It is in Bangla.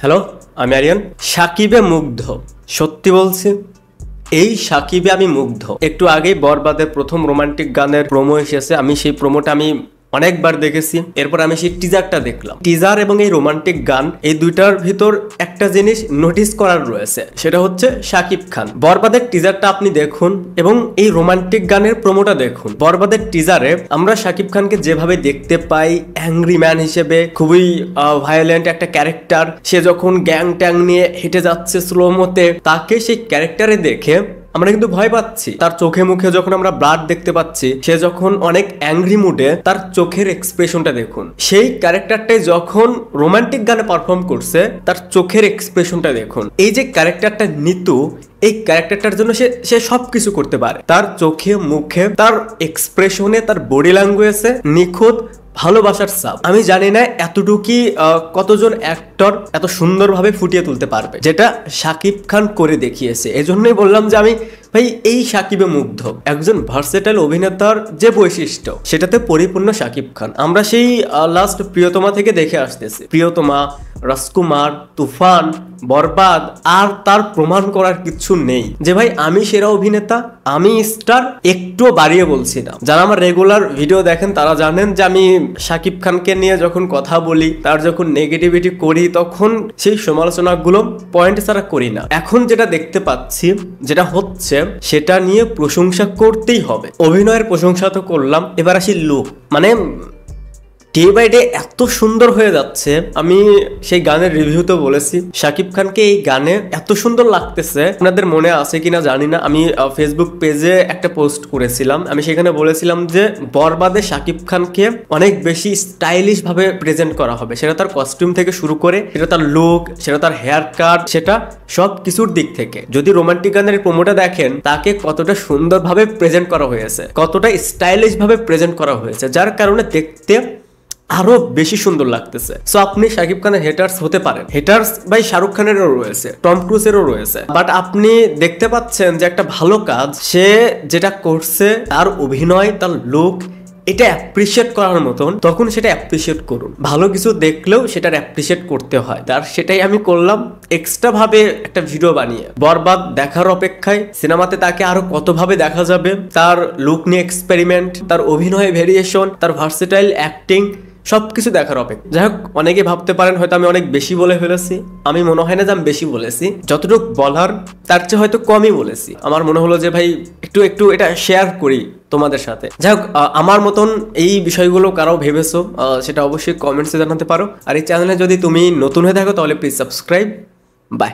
হ্যালো, আমি আরিয়ান। সাকিবে মুগ্ধ, সত্যি বলছি, এই সাকিবে আমি মুগ্ধ। একটু আগেই বরবাদের প্রথম রোমান্টিক গানের প্রোমো এসেছে, আমি সেই প্রোমোটা অনেকবার দেখেছি। এরপর আমি সেই টিজারটা দেখলাম। টিজার এবং এই রোমান্টিক গান, এই দুইটার ভিতর একটা জিনিস নোটিস করার রয়েছে, সেটা হচ্ছে শাকিব খান। বরবাদের টিজারটা আপনি দেখুন এবং এই রোমান্টিক গানের প্রোমোটা দেখুন। বরবাদের টিজারে আমরা শাকিব খানকে যেভাবে দেখতে পাই, অ্যাংরি ম্যান হিসেবে, খুবই ভায়োলেন্ট একটা ক্যারেক্টার। সে যখন গ্যাং ট্যাং নিয়ে হেঁটে যাচ্ছে স্লোমোতে, তাকে সেই ক্যারেক্টারে দেখে আমরা কিন্তু ভয় পাচ্ছি। তার চোখে মুখে যখন আমরা ব্লাড দেখতে পাচ্ছি, সে যখন অনেক অ্যাংরি মুডে, তার চোখের এক্সপ্রেশনটা দেখুন। সেই ক্যারেক্টারটাই যখন রোমান্টিক গানে পারফর্ম করছে, তার চোখের এক্সপ্রেশনটা দেখুন। এই যে ক্যারেক্টারটা নিতু, এই ক্যারেক্টারটার জন্য সে সবকিছু করতে পারে। তার চোখে মুখে, তার এক্সপ্রেশনে, তার বডি ল্যাঙ্গুয়েজে নিখুঁত ভালোবাসার সাপ। আমি জানি না এতটুকুই কতজন অ্যাক্টর এত সুন্দরভাবে ফুটিয়ে তুলতে পারবে, যেটা শাকিব খান করে দেখিয়েছে। এজন্যই বললাম যে আমি ভাই এই সাকিবে মুগ্ধ। একজন ভার্সেটাইল অভিনেতার যে বৈশিষ্ট্য, সেটাতে পরিপূর্ণ শাকিব খান। আমরা সেই লাস্ট প্রিয়তমা থেকে দেখে আসতেছি, প্রিয়তমা, রাজকুমার, তুফান, বরবাদ, আর তার প্রমাণ করার কিছু নেই যে ভাই আমি সেরা অভিনেতা, আমি স্টার। একটু বাড়িয়ে বলছি না। যারা আমার রেগুলার ভিডিও দেখেন তারা জানেন যে আমি শাকিব খানকে নিয়ে যখন কথা বলি, তার যখন নেগেটিভিটি করি, তখন সেই সমালোচনাগুলো পয়েন্ট ছাড়া করি না। এখন যেটা দেখতে পাচ্ছি, যেটা হচ্ছে, সেটা নিয়ে প্রশংসা করতেই হবে। অভিনয়ের প্রশংসা তো করলাম, এবার আসি লুক। ডে বাই ডে এত সুন্দর হয়ে যাচ্ছে। আমি সেই গানের রিভিউতে বলেছি, শাকিব খানকে এই গানে এত সুন্দর লাগতেছে। আপনাদের মনে আছে কিনা জানি না, আমি ফেসবুক পেজে একটা পোস্ট করেছিলাম। আমি সেখানে বলেছিলাম যে বরবাদে শাকিব খানকে অনেক বেশি স্টাইলিশ ভাবে প্রেজেন্ট করা হবে। সেটা তার কস্টিউম থেকে শুরু করে, সেটা তার লুক, সেটা তার হেয়ার কাট, সেটা সব কিছুর দিক থেকে। যদি রোমান্টিক গানের প্রোমোটা দেখেন, তাকে কতটা সুন্দরভাবে প্রেজেন্ট করা হয়েছে, কতটা স্টাইলিশ ভাবে প্রেজেন্ট করা হয়েছে, যার কারণে দেখতে আরো বেশি সুন্দর লাগতেছে। সো আপনি শাকিব খানের হেটার্স হতে পারেন। হেটার্স ভাই শাহরুখ খানেরও রয়েছে, টম ক্রুজেরও রয়েছে, বাট আপনি দেখতে পাচ্ছেন যে একটা ভালো কাজ সে যেটা করছে, তার অভিনয়, তার লুক, এটা অ্যাপ্রিসিয়েট করার মতন, তখন সেটা অ্যাপ্রিসিয়েট করুন। ভালো কিছু দেখলেও সেটার অ্যাপ্রিসিয়েট করতে হয়। তার সেটাই আমি করলাম, এক্সট্রা ভাবে একটা ভিডিও বানিয়ে। বরবাদ দেখার অপেক্ষায়, সিনেমাতে তাকে আরো কতভাবে দেখা যাবে, তার লুক নিয়ে এক্সপেরিমেন্ট, তার অভিনয় ভেরিয়েশন, তার ভার্সেটাইল অ্যাক্টিং, সবকিছু দেখার অপেক্ষা। যাই হোক, অনেকে ভাবতে পারেন হয়তো আমি অনেক বেশি বলে ফেলেছি। আমি মনে হয় না যে আমি বেশি বলেছি, যতটুকু বলার তার চেয়ে হয়তো কমই বলেছি। আমার মনে হলো যে ভাই একটু এটা শেয়ার করি তোমাদের সাথে। যাই হোক, আমার মতন এই বিষয়গুলো কারো ভেবেছো, সেটা অবশ্যই কমেন্টসে জানাতে পারো। আর এই চ্যানেলে যদি তুমি নতুন হয়ে থাকো, তাহলে প্লিজ সাবস্ক্রাইব। বাই।